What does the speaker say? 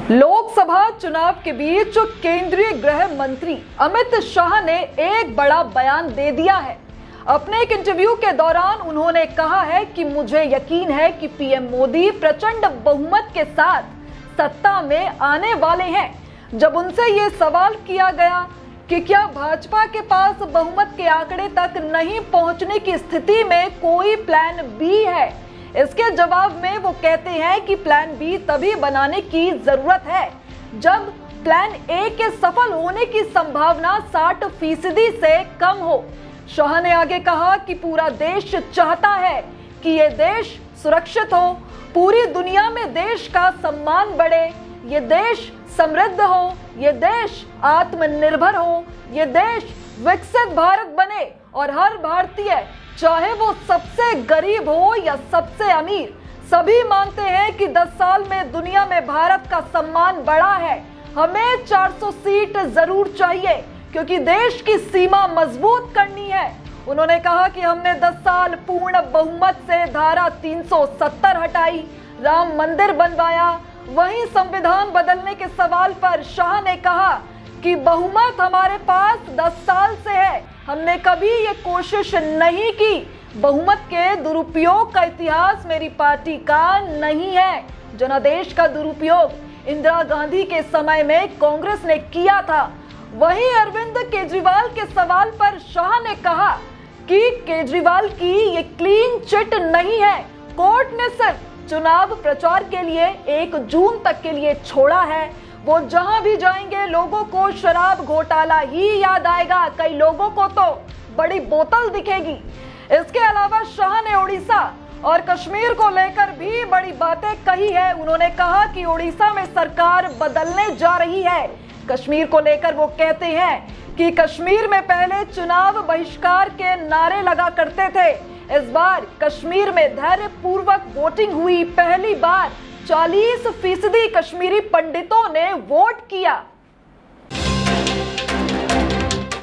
लोकसभा चुनाव के बीच केंद्रीय गृह मंत्री अमित शाह ने एक बड़ा बयान दे दिया है। अपने एक इंटरव्यू के दौरान उन्होंने कहा है कि मुझे यकीन है कि पीएम मोदी प्रचंड बहुमत के साथ सत्ता में आने वाले हैं। जब उनसे ये सवाल किया गया कि क्या भाजपा के पास बहुमत के आंकड़े तक नहीं पहुंचने की स्थिति में कोई प्लान बी है, इसके जवाब में वो कहते हैं कि प्लान बी तभी बनाने की जरूरत है जब प्लान ए के सफल होने की संभावना 60% से कम हो। शाह ने आगे कहा कि पूरा देश चाहता है कि ये देश सुरक्षित हो, पूरी दुनिया में देश का सम्मान बढ़े, ये देश समृद्ध हो, ये देश आत्मनिर्भर हो, ये देश विकसित भारत बने और हर भारतीय, चाहे वो सबसे गरीब हो या सबसे अमीर, सभी मानते हैं कि 10 साल में दुनिया में भारत का सम्मान बढ़ा है। हमें 400 सीट जरूर चाहिए क्योंकि देश की सीमा मजबूत करनी है। उन्होंने कहा कि हमने 10 साल पूर्ण बहुमत से धारा 370 हटाई, राम मंदिर बनवाया। वहीं संविधान बदलने के सवाल पर शाह ने कहा कि बहुमत हमारे पास 10 साल से है, हमने कभी ये कोशिश नहीं की। बहुमत के दुरुपयोग का इतिहास मेरी पार्टी का नहीं है। जनादेश का दुरुपयोग इंदिरा गांधी के समय में कांग्रेस ने किया था। वहीं अरविंद केजरीवाल के सवाल पर शाह ने कहा कि केजरीवाल की ये क्लीन चिट नहीं है, कोर्ट ने सिर्फ चुनाव प्रचार के लिए 1 जून तक के लिए छोड़ा है। वो जहां भी जाएंगे लोगों को शराब घोटाला ही याद आएगा, कई लोगों को तो बड़ी बोतल दिखेगी। इसके अलावा शाह ने उड़ीसा और कश्मीर को लेकर भी बड़ी बातें कही है। उन्होंने कहा कि उड़ीसा में सरकार बदलने जा रही है। कश्मीर को लेकर वो कहते हैं कि कश्मीर में पहले चुनाव बहिष्कार के नारे लगा करते थे, इस बार कश्मीर में धैर्यपूर्वक वोटिंग हुई। पहली बार 40% कश्मीरी पंडितों ने वोट किया।